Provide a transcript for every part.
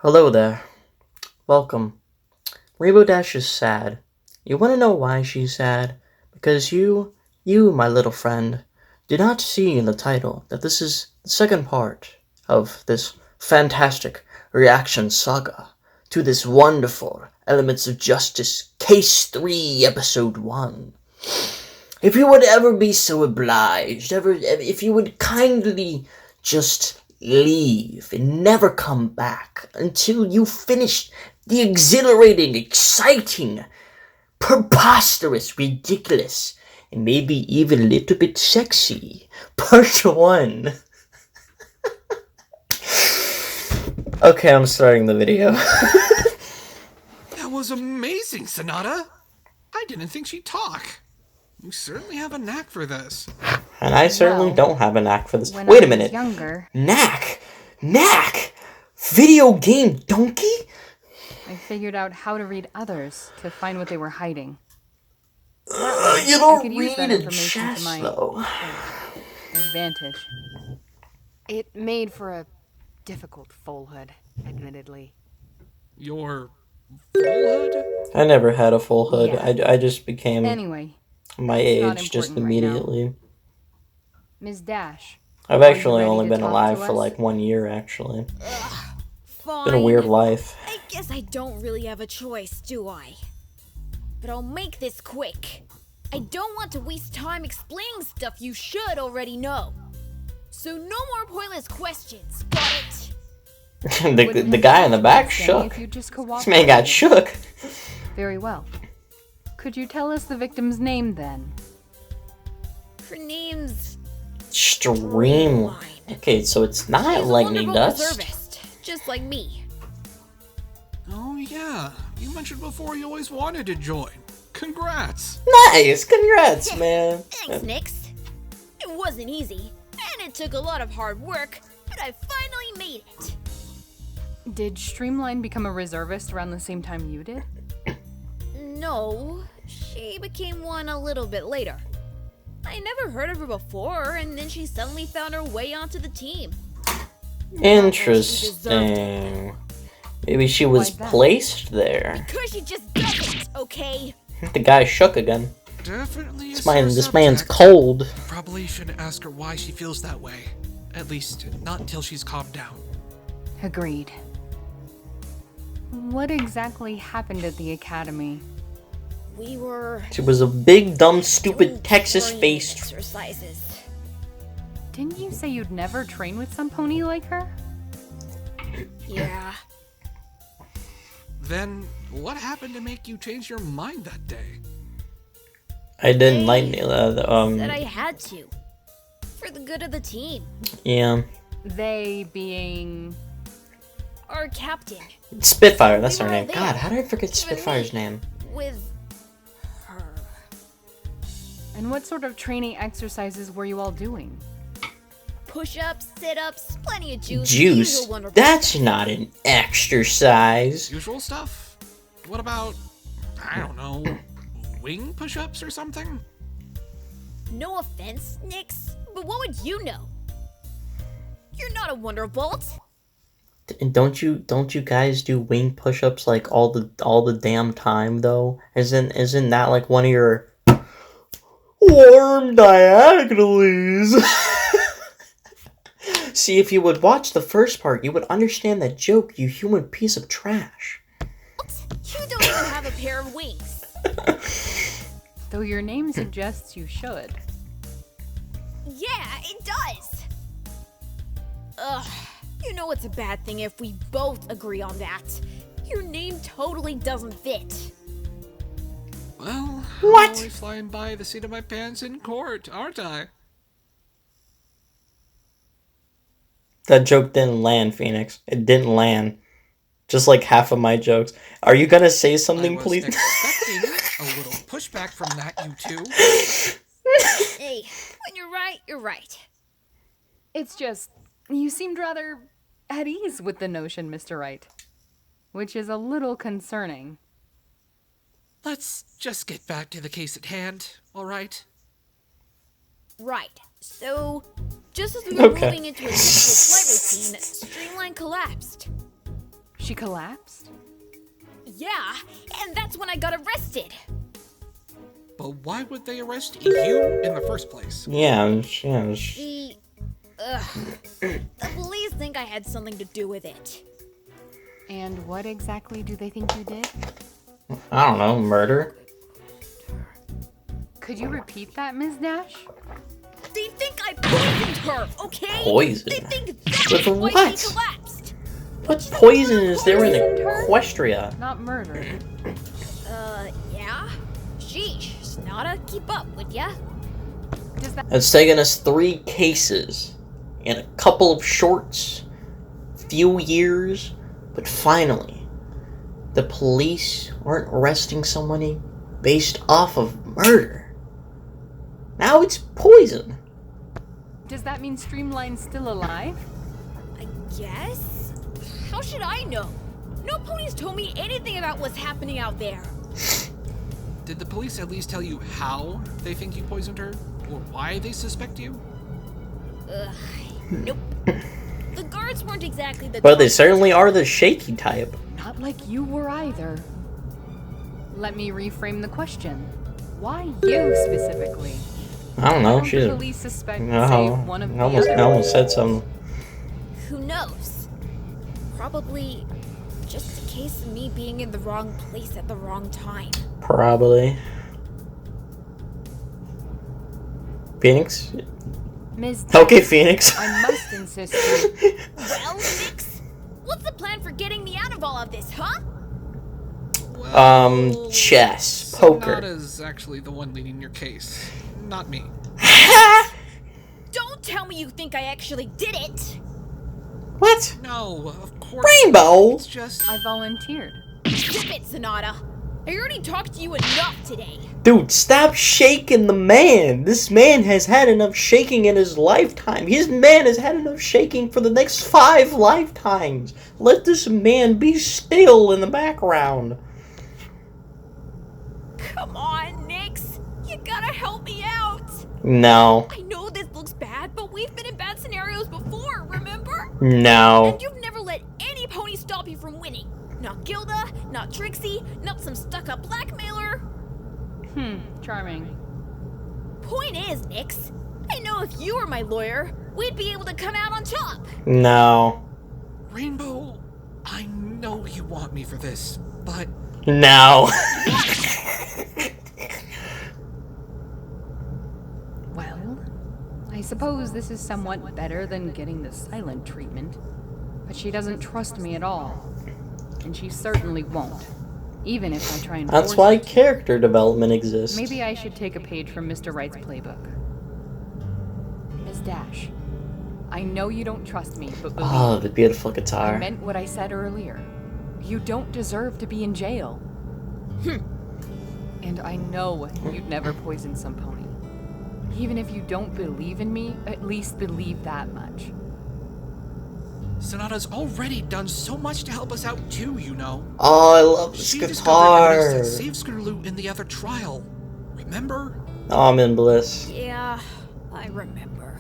Hello there. Welcome. Rainbow Dash is sad. You want to know why she's sad? Because you, my little friend, did not see in the title that this is the second part of this fantastic reaction saga to this wonderful Elements of Justice Case 3 Episode 1. If you would ever be so obliged, if you would kindly just leave and never come back until you finish the exhilarating, exciting, preposterous, ridiculous, and maybe even a little bit sexy part 1. Okay, I'm starting the video. That was amazing, Sonata! I didn't think she'd talk. You certainly have a knack for this. And I certainly don't have a knack for this. When Wait I a minute. was younger, Knack? Video game donkey? I figured out how to read others to find what they were hiding. You I don't could use read that in information chess, to my though. advantage. It made for a difficult foalhood, admittedly. Your foalhood? I never had a full hood. Yeah. I just became Anyway, my it's not age just important right now. immediately. Ms. Dash, I've Are you actually ready only to been talk alive to for us? like 1 year, actually. Fine. Been a weird life. I guess I don't really have a choice, do I? But I'll make this quick. I don't want to waste time explaining stuff you should already know. So no more pointless questions, got it? the guy in the back Say shook. If you just This cooperate. man got shook. Very well. Could you tell us the victim's name then? Her name's Streamline. Okay, so it's not She's a lightning wonderful dust. reservist, just like me. Oh yeah, you mentioned before you always wanted to join. Congrats! Nice, congrats, man. Thanks, Nix. It wasn't easy, and it took a lot of hard work, but I finally made it. Did Streamline become a reservist around the same time you did? No, she became one a little bit later. I never heard of her before, and then she suddenly found her way onto the team. Interesting. Maybe she was Why's that? placed there. Because she just doesn't, okay? The guy shook again. Definitely a This sore man's subject. cold. Probably shouldn't ask her why she feels that way. At least, not until she's calmed down. Agreed. What exactly happened at the academy? We were She was a big, dumb, doing stupid training Texas-faced. exercises. Didn't you say you'd never train with some pony like her? Yeah. Then, what happened to make you change your mind that day? I didn't like Said I had to. For the good of the team. yeah. They being... Our captain. Spitfire, that's We her were name. there. God, how did I forget Even Spitfire's me. name? With her. And what sort of training exercises were you all doing? Push-ups, sit-ups, plenty of juice. Juice? usual wonderful That's stuff. not an exercise. Usual stuff? What about, I don't know, wing push-ups or something? No offense, Nix, but what would you know? You're not a Wonderbolt. And don't you guys do wing push-ups like all the damn time though? Isn't that like one of your warm diagonalies? See, if you would watch the first part, you would understand that joke, you human piece of trash. You don't even have a pair of wings. Though your name suggests you should. Yeah, it does. Ugh, you know it's a bad thing if we both agree on that. Your name totally doesn't fit. Well, What? I'm always flying by the seat of my pants in court, aren't I? That joke didn't land, Phoenix. It didn't land. Just like half of my jokes. Are you gonna say something, I was please? expecting a little pushback from that, you two. Hey, when you're right, you're right. It's just, you seemed rather at ease with the notion, Mr. Wright. Which is a little concerning. Let's just get back to the case at hand, alright? Right. So, just as we were Okay. moving into a typical flight routine, Streamline collapsed. She collapsed? Yeah, and that's when I got arrested. But why would they arrest you in the first place? Yeah. The police think I had something to do with it. And what exactly do they think you did? I don't know, murder? Could you repeat that, Ms. Dash? They think I poisoned her, okay? Poison? They think that's With why what? she collapsed. What poison is there in Equestria? Not murder. Yeah? Sheesh, Sonata, keep up, would ya? Does that It's taken us 3 cases in a couple of few years, but finally, the police aren't arresting somebody based off of murder. Now it's poison. does that mean Streamline's still alive? I guess? How should I know? No ponies told me anything about what's happening out there. Did the police at least tell you how they think you poisoned her? Or why they suspect you? Nope. The guards weren't exactly the But they toughest. certainly are the shaky type. Not like you were either. Let me reframe the question. Why you specifically? I don't know. Don't She's the police suspect no, say one of the I other? almost said something. Who knows? Probably just a case of me being in the wrong place at the wrong time. Probably. Phoenix? Ms. Okay, Phoenix. I must insist you. Well, Nix, what's the plan for getting me out of all of this, huh? Well, Chess, poker. Sonata's actually the one leading your case, not me. Don't tell me you think I actually did it! What? No, of course. Rainbow? It's just. I volunteered. Zip it, Sonata! I already talked to you enough today! Dude, stop shaking the man. This man has had enough shaking in his lifetime. His man has had enough shaking for the next 5 lifetimes. Let this man be still in the background. Come on, Nix! You gotta help me out! No. I know this looks bad, but we've been in bad scenarios before, remember? No. And you've never let any pony stop you from winning. Not Gilda, not Trixie, not some stuck-up blackmailer. Charming. Point is, Nix, I know if you were my lawyer, we'd be able to come out on top. No. Rainbow, I know you want me for this, but. No. Well, I suppose this is somewhat better than getting the silent treatment. But she doesn't trust me at all. And she certainly won't. Even if I try and That's force why her to. character development exists. Maybe I should take a page from Mr. Wright's playbook. Ms. Dash, I know you don't trust me, but believe Oh, the beautiful I guitar. meant what I said earlier. You don't deserve to be in jail. And I know you'd never poison some pony. Even if you don't believe in me, at least believe that much. Sonata's already done so much to help us out too, you know. Oh, I love this She guitar. discovered evidence that saved Screwloo in the other trial. Remember? Oh, I'm in bliss. Yeah, I remember.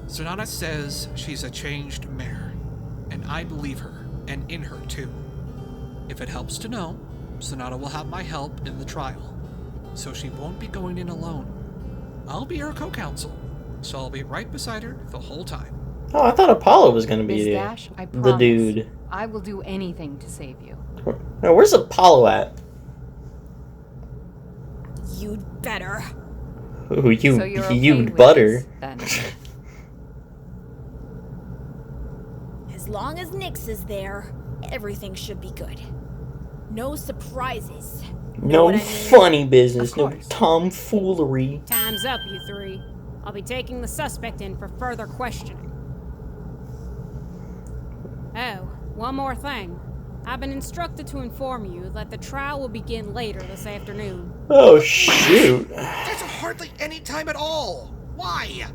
Sonata says she's a changed mare, and I believe her, and in her too. If it helps to know, Sonata will have my help in the trial, so she won't be going in alone. I'll be her co-counsel, so I'll be right beside her the whole time. Oh, I thought Apollo was gonna be Ms. Dash, I the promise. dude. I will do anything to save you. Where's Apollo at? You'd better. Ooh, you, So you're okay you'd with butter. this, then? As long as Nix is there, everything should be good. No surprises. Know No what I mean? funny business, Of no course. tomfoolery. Time's up, you three. I'll be taking the suspect in for further questioning. Oh, one more thing. I've been instructed to inform you that the trial will begin later this afternoon. Oh, shoot. There's hardly any time at all. Why?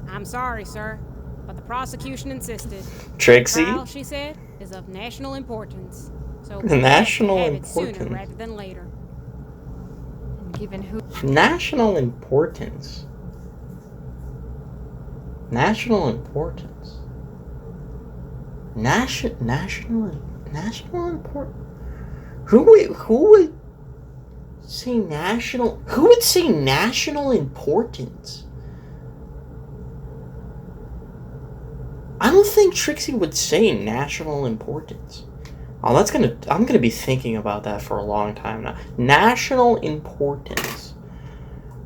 I'm sorry, sir, but the prosecution insisted. Trixie? Trial, she said, is of national importance. So National have it sooner importance. rather than later. And given who National importance. National importance. National important. Who would say national? Who would say national importance? I don't think Trixie would say national importance. Oh, I'm gonna be thinking about that for a long time now. National importance.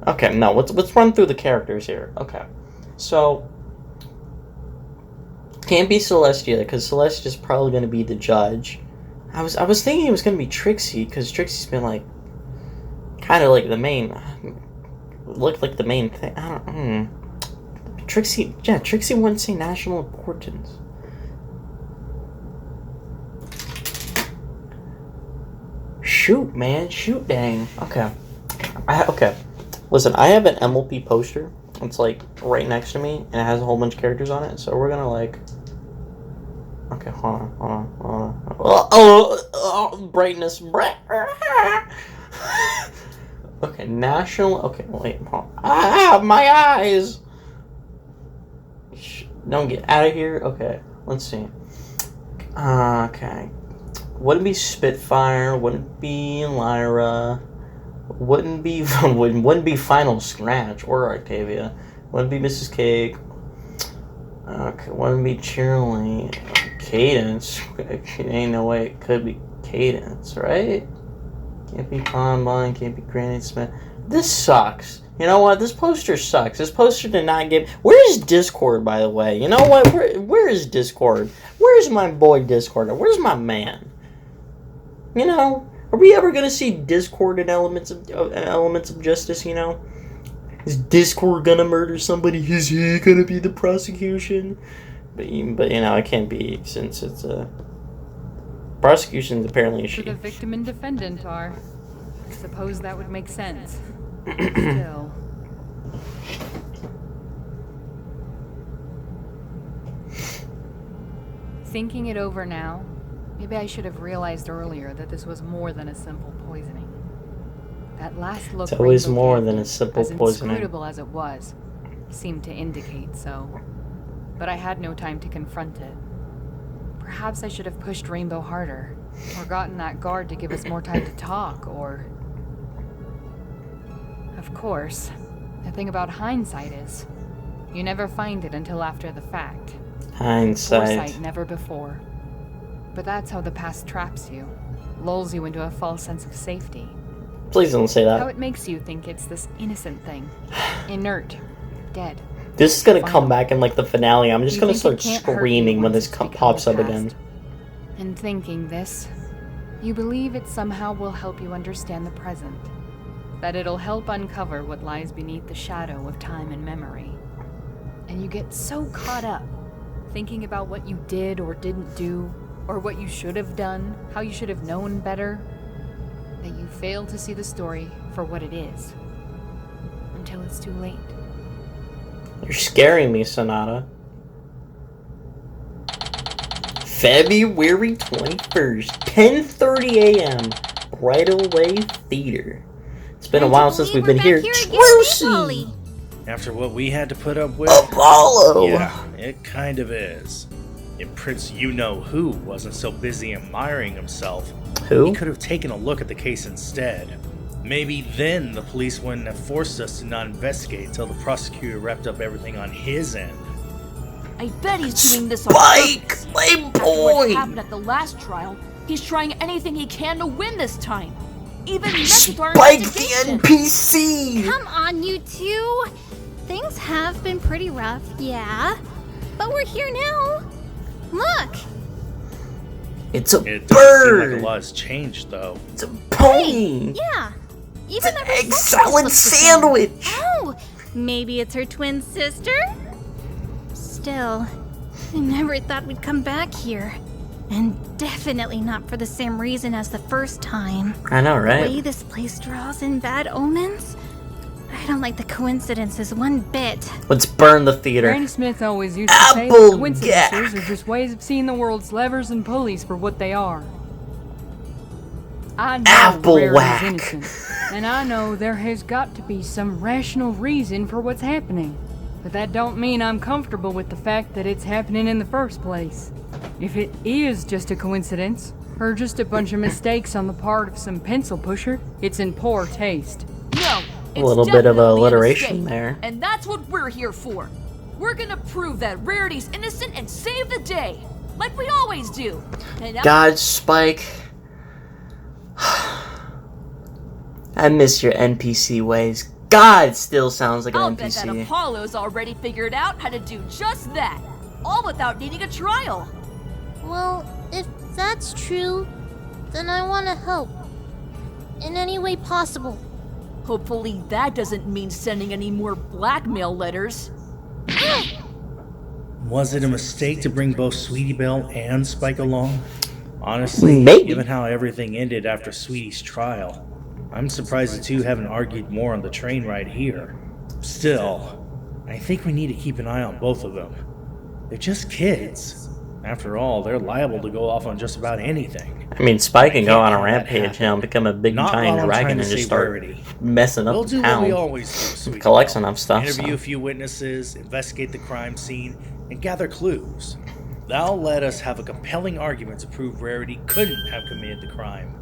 Okay, no, let's run through the characters here. Okay, so can't be Celestia because Celestia's probably gonna be the judge. I was thinking it was gonna be Trixie because Trixie's been like kind of like the main, looked like the main thing. I don't. Trixie wouldn't say national importance. Shoot, man. Shoot, dang. Okay. Okay. Listen, I have an MLP poster. It's like right next to me, and it has a whole bunch of characters on it. So we're gonna like. Okay, hold on. Oh, brightness. Okay, national. Okay, wait. Hold on. Ah, my eyes. Don't get out of here. Okay, let's see. Okay. Wouldn't be Spitfire. Wouldn't be Lyra. Wouldn't be Final Scratch or Octavia. Wouldn't be Mrs. Cake. Okay, wouldn't be Cheerily. Cadence. Ain't no way it could be Cadence, right? Can't be Bonbon. Can't be Granny Smith. This sucks. You know what? This poster sucks. This poster did not give... Where's Discord, by the way? You know what? Where is Discord? Where's my boy Discord? Where's my man? You know? Are we ever gonna see Discord in Elements of Justice, you know? Is Discord gonna murder somebody? Is he gonna be the prosecution? But you know, it can't be, since it's a... Prosecution's apparently a she. The victim and defendant are. Suppose that would make sense. Still. Thinking it over now, maybe I should have realized earlier that this was more than a simple poisoning. That last look, it's always Rainbow more gave than me, a simple as poisoning. inscrutable as it was, seemed to indicate so. But I had no time to confront it. Perhaps I should have pushed Rainbow harder, or gotten that guard to give us more time to talk, or... Of course, the thing about hindsight is, you never find it until after the fact. Hindsight. Foresight never before. But that's how the past traps you, lulls you into a false sense of safety. Please don't say How that. it makes you think it's this innocent thing, inert, dead. This is gonna Final. come back in like the finale. I'm just You gonna think start it can't hurt screaming you when once this it's become pops the up again. past. In thinking this, you believe it somehow will help you understand the present. That it'll help uncover what lies beneath the shadow of time and memory. And you get so caught up, thinking about what you did or didn't do, or what you should have done, how you should have known better, that you fail to see the story for what it is. Until it's too late. You're scaring me, Sonata. February 21st, 10:30 a.m. Bridal Way Theater. It's been a while since we've been here. Trucy! After what we had to put up with, Apollo! yeah, it kind of is. If Prince You-Know-Who wasn't so busy admiring himself, Who? he could have taken a look at the case instead. Maybe then the police wouldn't have forced us to not investigate till the prosecutor wrapped up everything on his end. I bet he's doing this on Spike! purpose. My After what boy! happened at the last trial, he's trying anything he can to win this time. Even mess with our Spike the investigation. NPC! Come on, you two. Things have been pretty rough, yeah. But we're here now. Look. It's a It doesn't seem like bird! a lot has changed, though. It's a pony! Yeah. It's Even an the egg receptionist salad looks the same. sandwich! Oh, maybe it's her twin sister? Still, I never thought we'd come back here. And definitely not for the same reason as the first time. I know, The way right? this place draws in bad omens? I don't like the coincidences one bit. Let's burn the theater. Granny Smith always used to say Applejack. that coincidences are just ways of seeing the world's levers and pulleys for what they are. I know Rare Applejack. is innocent, and I know there has got to be some rational reason for what's happening. But that don't mean I'm comfortable with the fact that it's happening in the first place. If it is just a coincidence, or just a bunch of mistakes on the part of some pencil pusher, it's in poor taste. No, A little bit of definitely alliteration mistake, there. And that's what we're here for. We're gonna prove that Rarity's innocent and save the day, like we always do. And God, Spike. I miss your NPC ways. God, still sounds like I'll an bet that NPC. Apollo's already figured out how to do just that, all without needing a trial. Well, if that's true, then I want to help. In any way possible. Hopefully that doesn't mean sending any more blackmail letters. Was it a mistake to bring both Sweetie Belle and Spike along? Honestly, Maybe. given how everything ended after Sweetie's trial, I'm surprised the two haven't argued more on the train ride here. Still, I think we need to keep an eye on both of them. They're just kids. After all, they're liable to go off on just about anything. I mean, Spike can go on a Can't let that rampage happen. now and become a big Not giant while I'm trying dragon to and just save start Rarity. messing up We'll the do what we town. always do, Sweetie Collects Belle. enough stuff, Interview so. a few witnesses, investigate the crime scene, and gather clues. That'll let us have a compelling argument to prove Rarity couldn't have committed the crime.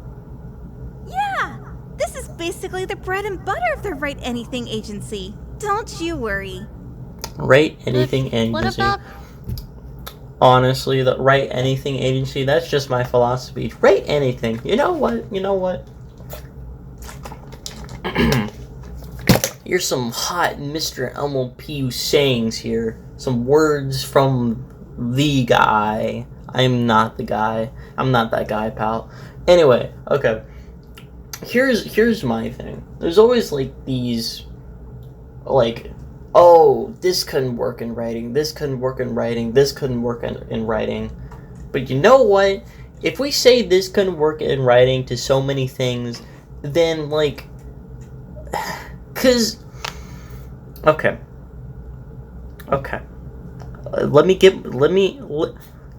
Yeah! This is basically the bread and butter of the Write Anything agency. Don't you worry. Rate anything What agency. about Honestly, the Write Anything agency, that's just my philosophy. Rate anything. You know what? You know what? Here's some hot Mr. Elmo P. sayings here. Some words from the guy. I'm not the guy. I'm not that guy, pal. Anyway, okay. Here's my thing. There's always like these, like, oh, this couldn't work in writing. This couldn't work in writing. This couldn't work in writing. But you know what? If we say this couldn't work in writing to so many things, then like, cause, okay.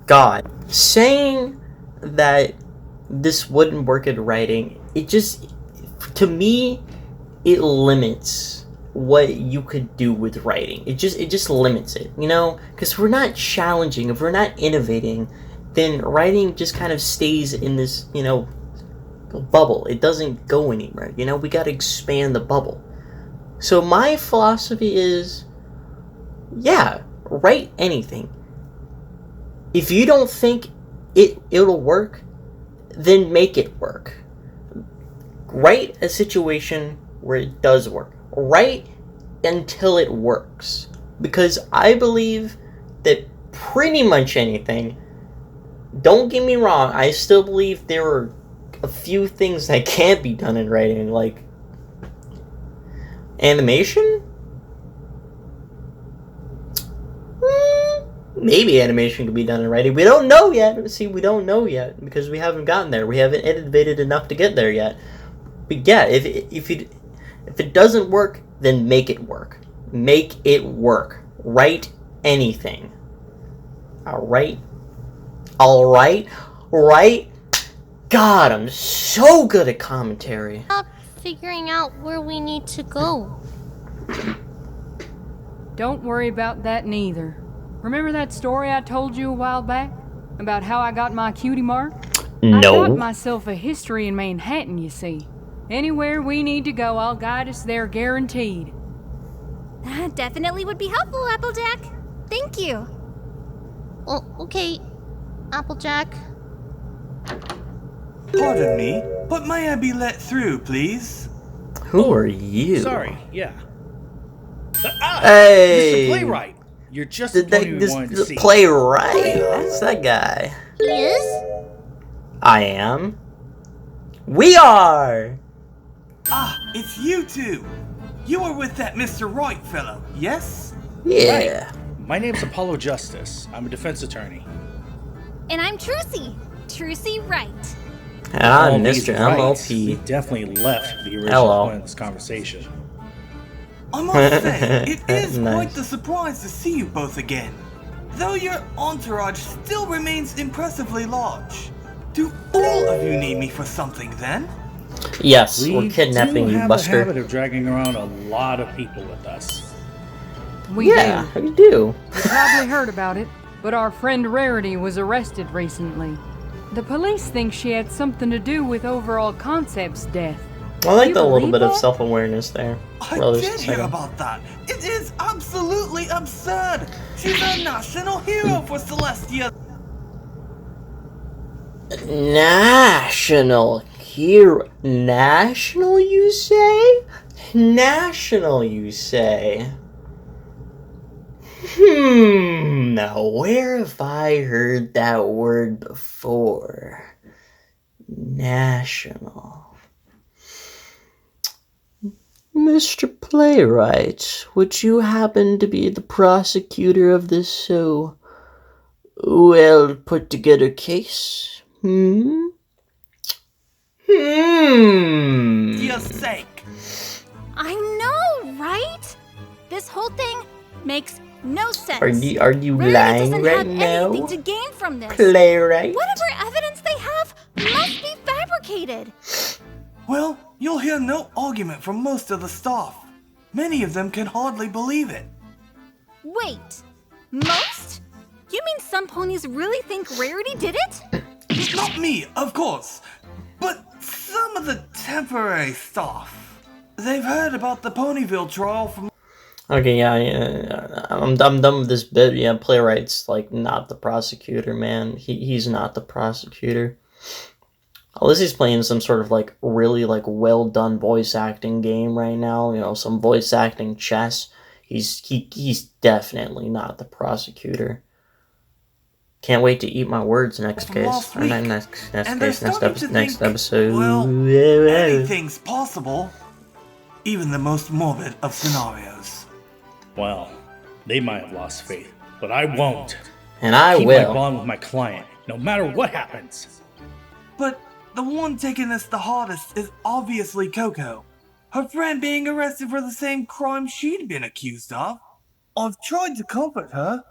God, saying that this wouldn't work in writing, it just, to me, it limits what you could do with writing. It just limits it, you know? Because if we're not challenging, if we're not innovating, then writing just kind of stays in this, you know, bubble. It doesn't go anywhere, you know? We gotta expand the bubble. So my philosophy is, yeah, write anything. If you don't think it'll work, then make it work. Write a situation where it does work. Write until it works. Because I believe that pretty much anything, don't get me wrong, I still believe there are a few things that can't be done in writing, like animation? Maybe animation could be done in writing. We don't know yet. See, we don't know yet because we haven't gotten there. We haven't innovated enough to get there yet. But yeah, if it doesn't work, then make it work. Make it work. Write anything. Alright? Right? God, I'm so good at commentary. about figuring out where we need to go? Don't worry about that neither. Remember that story I told you a while back? About how I got my cutie mark? I got myself a history in Manhattan, you see. Anywhere we need to go, I'll guide us there guaranteed. That definitely would be helpful, Applejack. Thank you. Well, okay, Applejack. Pardon me, but may I be let through, please? Who are you? Sorry, yeah. Hey! Mr. Playwright! You're just the one we wanted to see. Playwright? That's that guy. He is? I am. We are! Ah, it's you two! You were with that Mr. Wright fellow, yes? Yeah. Right. My name's Apollo Justice. I'm a defense attorney. And I'm Trucy. Trucy Wright. And I'm All these Mr. rights, we MLP. definitely left the original Hello. point of this conversation. I must say, it is Nice. quite the surprise to see you both again. Though your entourage still remains impressively large. Do all of you need me for something then? Yes, We we're kidnapping do you, have Buster. a habit of dragging around a lot of people with us. We Yeah, do. we do. You probably heard about it, but our friend Rarity was arrested recently. The police think she had something to do with Overall Concept's death. I like You the little believe bit of that? self-awareness there. I Well, just a did hear second. about that. It is absolutely absurd. She's a national hero for Celestia. National hero. National, you say? National, you say? Now where have I heard that word before? National. Mr. Playwright, would you happen to be the prosecutor of this so well put together case? For your sake. I know, right? This whole thing makes no sense. Are you Rarity lying doesn't right have now? anything to gain from this. Playwright? Whatever evidence they have must be fabricated. Well, you'll hear no argument from most of the staff. Many of them can hardly believe it. Wait, most? You mean some ponies really think Rarity did it? Not me, of course, but some of the temporary staff. They've heard about the Ponyville trial from. Okay, yeah, I'm done with this bit. Yeah, Playwright's like not the prosecutor, man. He's not the prosecutor. Unless he's playing some sort of like really like well done voice acting game right now, you know, some voice acting chess. He's definitely not the prosecutor. Can't wait to eat my words next case. Last Or week. next And they're case, starting to next think, episode. well, Yeah. anything's possible. Even the most morbid of scenarios. Well, they might have lost faith, but I won't. And I Keep will. my bond with my client, no matter what happens. But the one taking this the hardest is obviously Coco. Her friend being arrested for the same crime she'd been accused of. I've tried to comfort her,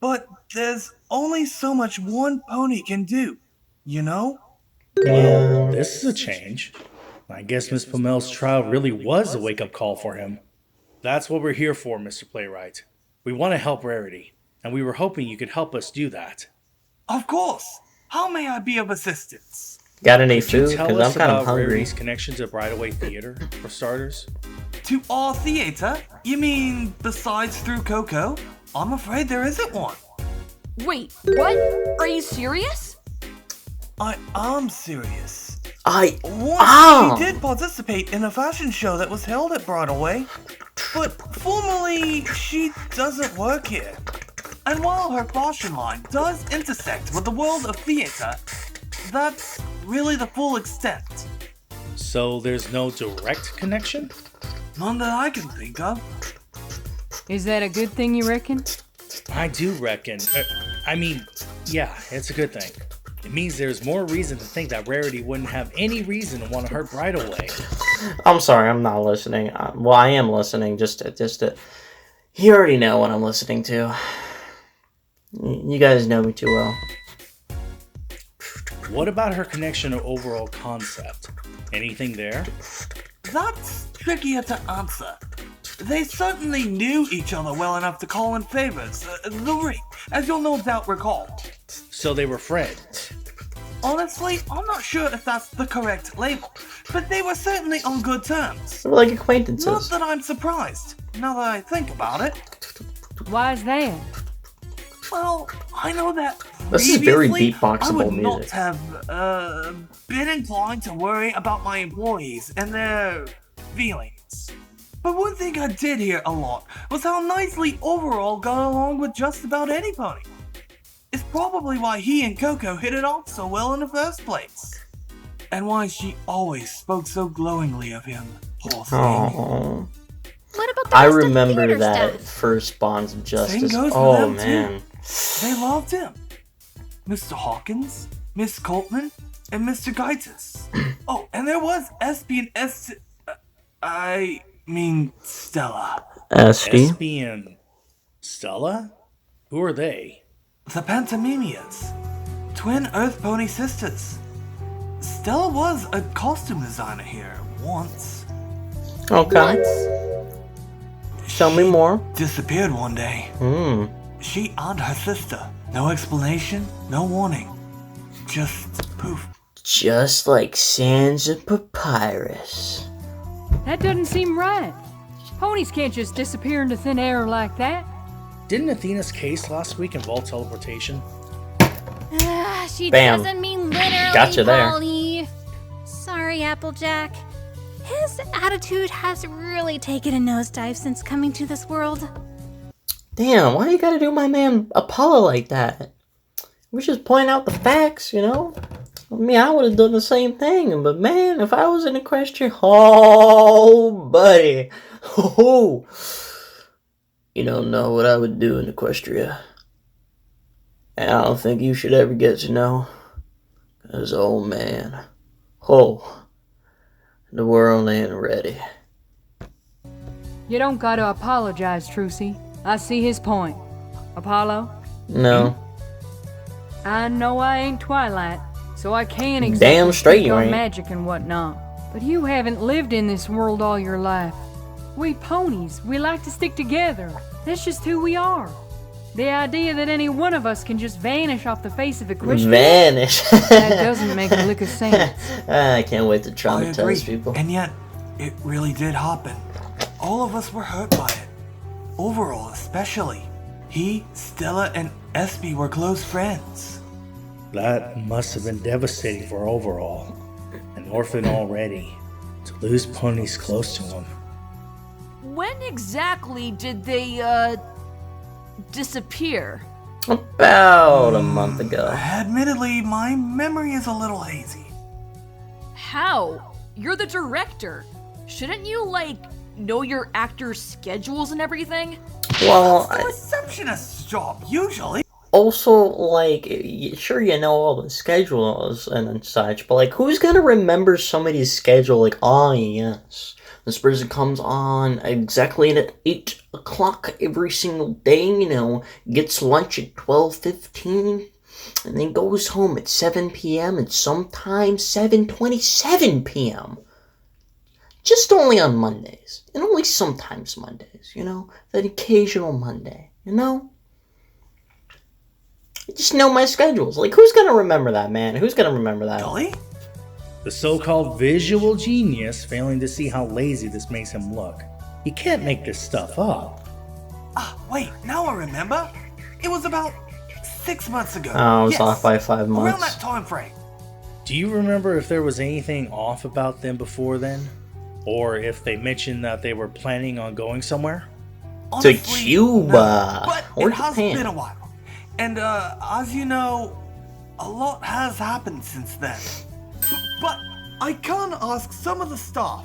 but there's only so much one pony can do, you know? Well, this is a change. I guess Miss Pomel's trial really was a wake-up call for him. That's what we're here for, Mr. Playwright. We want to help Rarity, and we were hoping you could help us do that. Of course. How may I be of assistance? Got any Could you food? tell Because I'm us kind of about hungry. Rarity's connection to Brideway Theater, for starters? To our theater? You mean besides through Coco? I'm afraid there isn't one. Wait, what? Are you serious? I am serious. I Once she did participate in a fashion show that was held at Broadway, but formally she doesn't work here. And while her fashion line does intersect with the world of theater, that's really the full extent. So there's no direct connection? None that I can think of. Is that a good thing, you reckon? I do reckon. Yeah, it's a good thing. It means there's more reason to think that Rarity wouldn't have any reason to want to hurt Brideway. I'm sorry, I'm not listening. Well, I am listening. Just to. You already know what I'm listening to. You guys know me too well. What about her connection to Overall Concept? Anything there? That's trickier to answer. They certainly knew each other well enough to call in favors. The ring, as you'll no doubt recall. So they were friends. Honestly, I'm not sure if that's the correct label, but they were certainly on good terms. They were like acquaintances. Not that I'm surprised, now that I think about it. Why is that? Well, I know that This is very previously, beatboxable I would music. not have been inclined to worry about my employees and their feelings. But one thing I did hear a lot was how nicely Overall got along with just about any pony. It's probably why he and Coco hit it off so well in the first place. And why she always spoke so glowingly of him. Poor thing. Aww. What about the I rest of the remember theater that staff? first Bonds of Justice. Same goes for Oh them, man. They loved him. Mr. Hawkins, Miss Coltman, and Mr. Gaitis. Oh, and there was Espy and I mean Stella. Esty. Espy and Stella? Who are they? The Pantomimias. Twin Earth Pony sisters. Stella was a costume designer here once. Okay. Tell me more. Disappeared one day. She and her sister. No explanation, no warning. Just poof. Just like sands of papyrus. That doesn't seem right. Ponies can't just disappear into thin air like that. Didn't Athena's case last week involve teleportation? She Bam. doesn't mean literally, Gotcha there. Polly. Sorry, Applejack. His attitude has really taken a nosedive since coming to this world. Damn, why you gotta do my man Apollo like that? We just point out the facts, you know? I mean, I would have done the same thing, but man, if I was in Equestria, oh, buddy. Oh, you don't know what I would do in Equestria. And I don't think you should ever get to know. Because, oh man, the world ain't ready. You don't gotta apologize, Trucy. I see his point. Apollo? No. I know I ain't Twilight, so I can't exactly Damn straight speak you on ain't. magic and whatnot. But you haven't lived in this world all your life. We ponies, we like to stick together. That's just who we are. The idea that any one of us can just vanish off the face of Equestria, Vanish. that doesn't make a lick of sense. I can't wait to I agree. traumatize people. And yet, it really did happen. All of us were hurt by it. Overall, especially. He, Stella, and Espy were close friends. That must have been devastating for Overall. An orphan already. To lose ponies close to him. When exactly did they, disappear? About a month ago. Admittedly, my memory is a little hazy. How? You're the director. Shouldn't you, like, know your actors' schedules and everything? Well, The receptionist's job, usually. also, like, sure, you know all the schedules and such, but, like, who's gonna remember somebody's schedule? Like, oh, yes, this person comes on exactly at 8 o'clock every single day, you know, gets lunch at 12:15, and then goes home at 7 p.m. and sometimes 7:27 p.m. Just only on Mondays, and only sometimes Mondays, you know, that occasional Monday, you know? I just know my schedules. Like, who's gonna remember that, man? Who's gonna remember that? Dolly? The so-called visual genius failing to see how lazy this makes him look. You can't make this stuff up. Ah, wait, now I remember. It was about 6 months ago. Oh, I was Yes, off by 5 around months. that time frame. Do you remember if there was anything off about them before then? Or if they mentioned that they were planning on going somewhere? To Honestly, Cuba no, but or it has Japan. been a while. And, as you know, a lot has happened since then. But I can ask some of the staff,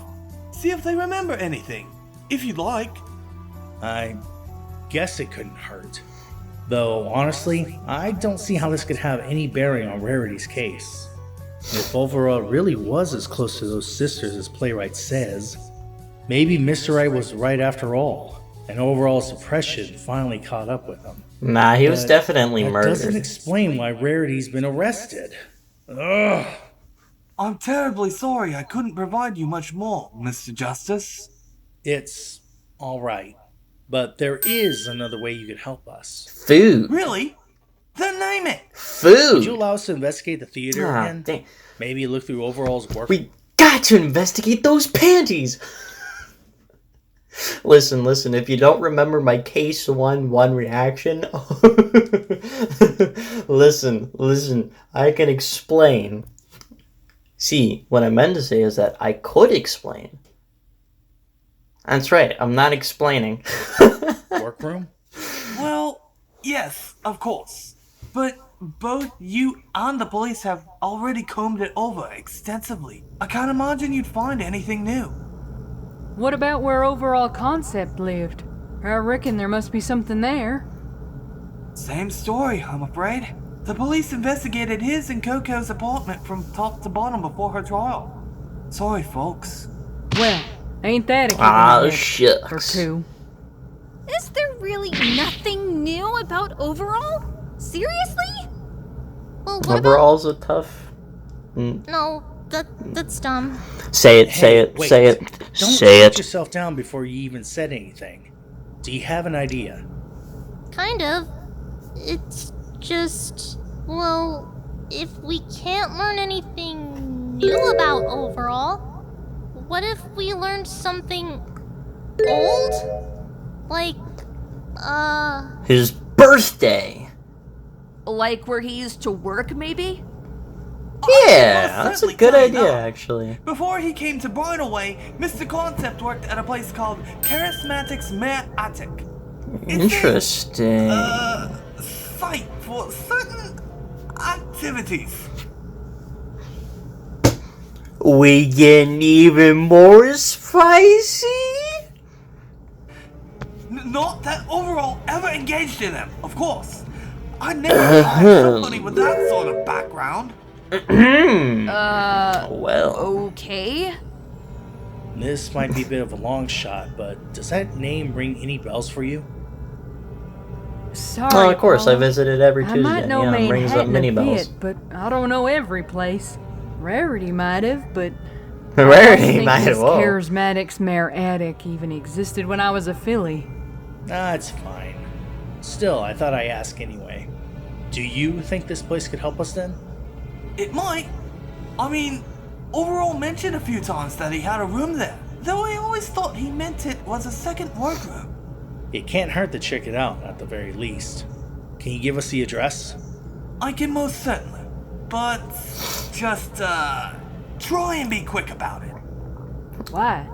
see if they remember anything, if you'd like. I guess it couldn't hurt. Though, honestly, I don't see how this could have any bearing on Rarity's case. If Overall really was as close to those sisters as Playwright says, maybe Mr. Right was right after all, and Overall's suppression finally caught up with him. Nah, he was But definitely that murdered. doesn't explain why Rarity's been arrested. Ugh. I'm terribly sorry I couldn't provide you much more, Mr. Justice. It's alright. But there is another way you could help us. Food. Really? Then name it. Food. Would you allow us to investigate the theater Ah, again? dang. Maybe look through Overall's work? We got to investigate those panties. Listen, if you don't remember my case 1 reaction, listen, I can explain. See, what I meant to say is that I could explain. That's right, I'm not explaining. Workroom? Well, yes, of course. But both you and the police have already combed it over extensively. I can't imagine you'd find anything new. What about where Overall Concept lived? I reckon there must be something there. Same story, I'm afraid. The police investigated his and Coco's apartment from top to bottom before her trial. Sorry, folks. Well, ain't that a Ah, or shucks. two? Is there really nothing new about Overall? Seriously? Well, what Overall's a tough... No, that's dumb. Say it, Hey, wait. Don't say put it. yourself down before you even said anything. Do you have an idea? Kind of. It's just, well, if we can't learn anything new about Overall, what if we learned something old? Like, His birthday! Like where he used to work, maybe? Yeah, that's a certainly good tell you idea, that. actually. Before he came to Barnaway, Mr. Concept worked at a place called Charismatics Mare Attic. Interesting. Site for certain activities. We getting even more spicy? Not that Overall ever engaged in them, of course. I never hired somebody with that sort of background. Well. Okay. This might be a bit of a long shot, but does that name ring any bells for you? Sorry, Oh, of course, I Paula. visited every I Tuesday. might know Yeah, rings up Manhattan many a bells. bit, but I don't know every place. Rarity might have, but Rarity I don't think might this have. Whoa. Charismatics Mare Attic even existed when I was a filly. It's fine. Still, I thought I'd ask anyway. Do you think this place could help us then? It might. I mean, Overall mentioned a few times that he had a room there, though I always thought he meant it was a second workroom. It can't hurt to check it out, at the very least. Can you give us the address? I can most certainly, but just, try and be quick about it. Why?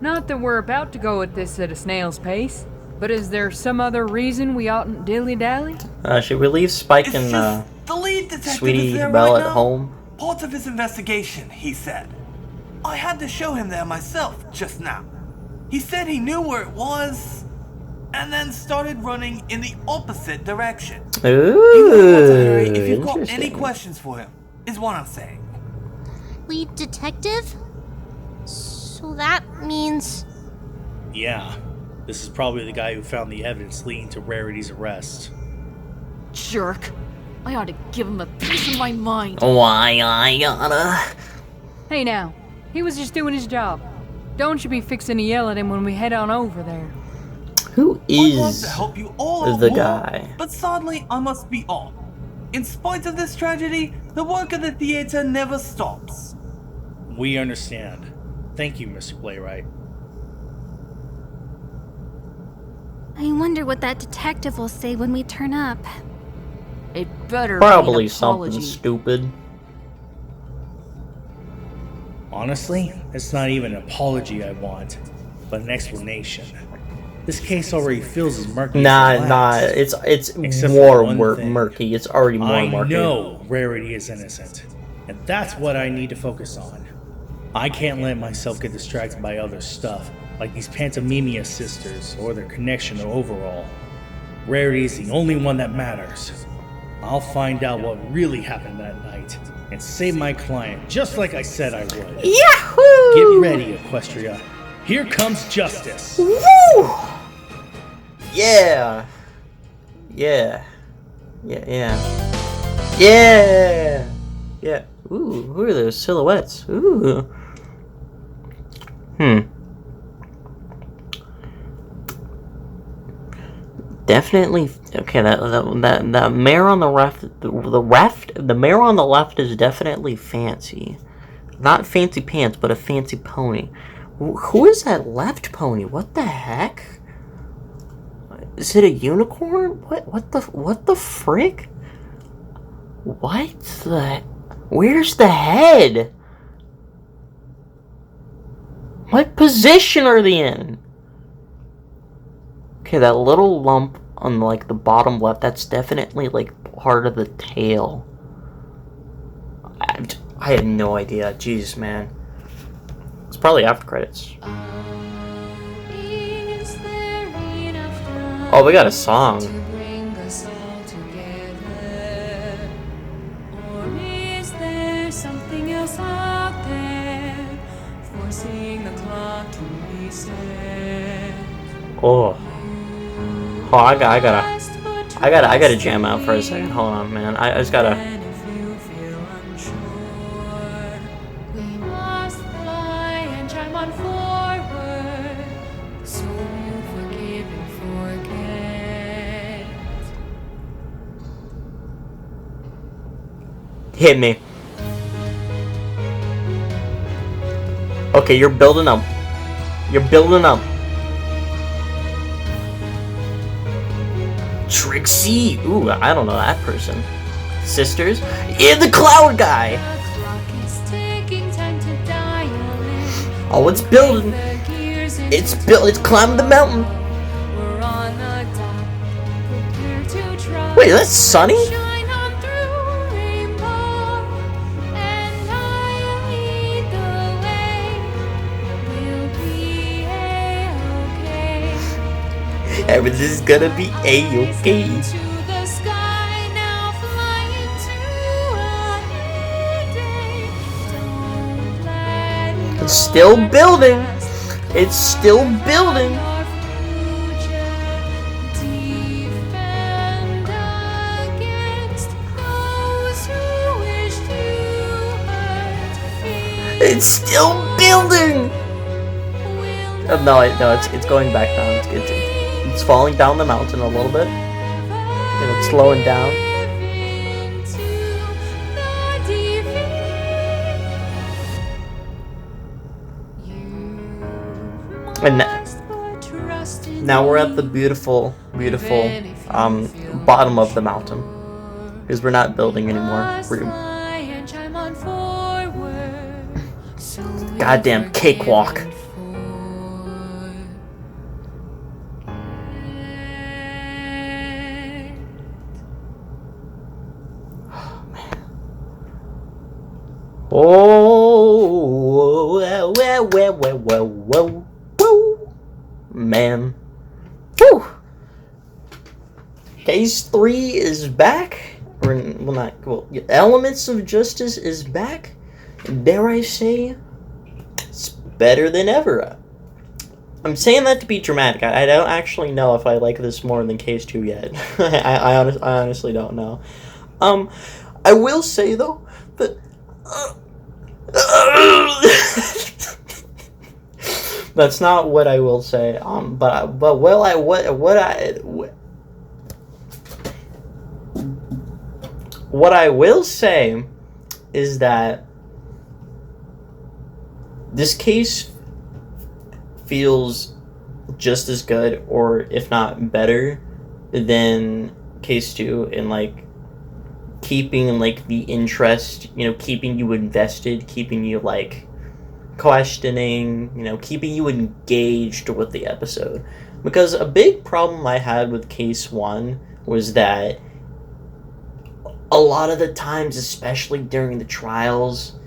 Not that we're about to go at this at a snail's pace, but is there some other reason we oughtn't dilly-dally? Should we leave Spike It's and, just the lead detective Sweetie is there Belle right at now. home? Part of his investigation, he said. I had to show him there myself just now. He said he knew where it was, and then started running in the opposite direction. Ooh, If you've got any interesting. questions for him, is what I'm saying. lead detective? So that means... Yeah. This is probably the guy who found the evidence leading to Rarity's arrest. Jerk. I ought to give him a piece of my mind. Why I gotta... Hey now, he was just doing his job. Don't you be fixing to yell at him when we head on over there. Who I'd love is to help you all out the more, guy? but sadly I must be off. In spite of this tragedy, the work of the theater never stops. We understand. Thank you, Mr. Playwright. I wonder what that detective will say when we turn up. It better Probably be an something apology. stupid. Honestly, it's not even an apology I want, but an explanation. This case already feels as murky Nah, as the nah, last. it's Except more for one thing. murky. It's already more I murky. know Rarity is innocent, and that's what I need to focus on. I can't let myself get distracted by other stuff, like these Pantomimia sisters or their connection to Overall. Rarity is the only one that matters. I'll find out what really happened that night and save my client, just like I said I would. Yahoo! Get ready, Equestria. Here comes justice. Woo! Yeah. Yeah. Yeah, yeah. Yeah! Yeah. Ooh, who are those silhouettes? Ooh. Definitely. Okay, that mare on the left, the mare on the left is definitely fancy. Not fancy pants, but a fancy pony. Who is that left pony? What the heck? Is it a unicorn? What the frick? What the? Where's the head? What position are they in? Okay, that little lump on like the bottom left, that's definitely like part of the tail. I had no idea. Jeez, man. It's probably after credits. Oh, we got a song. Something else out there, forcing the clock to reset. Oh, I gotta jam out for a second. Hold on, man. I just gotta. We must fly and chime on forward, so you forgive and Hit me. Okay, you're building up. You're building up. Trixie! Ooh, I don't know that person. Sisters? Yeah, the cloud guy! Oh, it's building. It's climbing the mountain. Wait, that's Sunny? Everything's gonna be A-okay. It's still building. It's still building. It's still building. No, it's going back down. It's falling down the mountain a little bit, and it's slowing down. And now we're at the beautiful bottom of the mountain, because we're not building anymore. Goddamn cakewalk. Oh, whoa, man. Whew. Case 3 is back. Elements of Justice is back. Dare I say, it's better than ever. I'm saying that to be dramatic. I don't actually know if I like this more than Case 2 yet. I honestly don't know. I will say though that that's not what I will say. What I will say is that this case feels just as good, or if not better, than Case 2 in like keeping like the interest, keeping you invested, keeping you like questioning, keeping you engaged with the episode. Because a big problem I had with Case 1 was that a lot of the times, especially during the trials,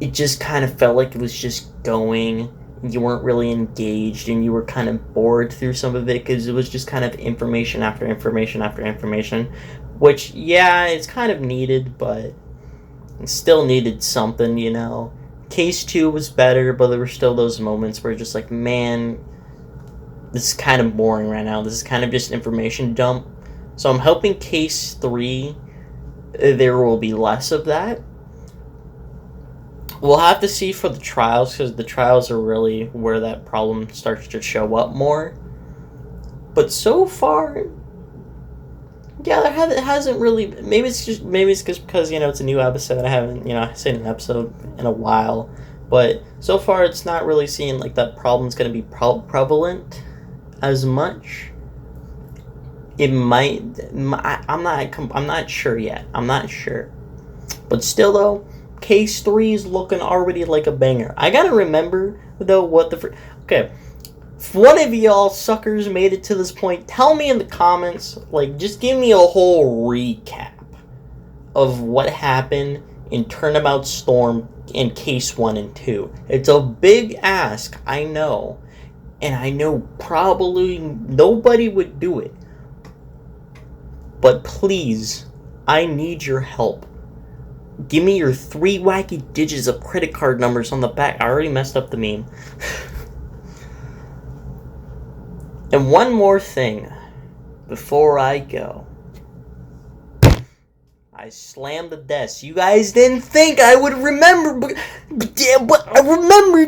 it just kind of felt like it was just going. You weren't really engaged, and you were kind of bored through some of it because it was just kind of information after information after information. Which, yeah, it's kind of needed, but it still needed something, Case 2 was better, but there were still those moments where just like, man, this is kind of boring right now. This is kind of just information dump. So I'm hoping Case 3, there will be less of that. We'll have to see for the trials, because the trials are really where that problem starts to show up more. But so far, yeah, it hasn't really. Maybe it's just because it's a new episode. I haven't seen an episode in a while, but so far it's not really seeming like that problem's going to be prevalent as much. It might. I'm not sure yet. I'm not sure, but still though. Case 3 is looking already like a banger. I gotta remember, though, okay, if one of y'all suckers made it to this point, tell me in the comments, just give me a whole recap of what happened in Turnabout Storm in Case 1 and 2. It's a big ask, I know, and I know probably nobody would do it, but please, I need your help. Give me your 3 wacky digits of credit card numbers on the back. I already messed up the meme. And one more thing before I go. I slammed the desk. You guys didn't think I would remember, but I remembered.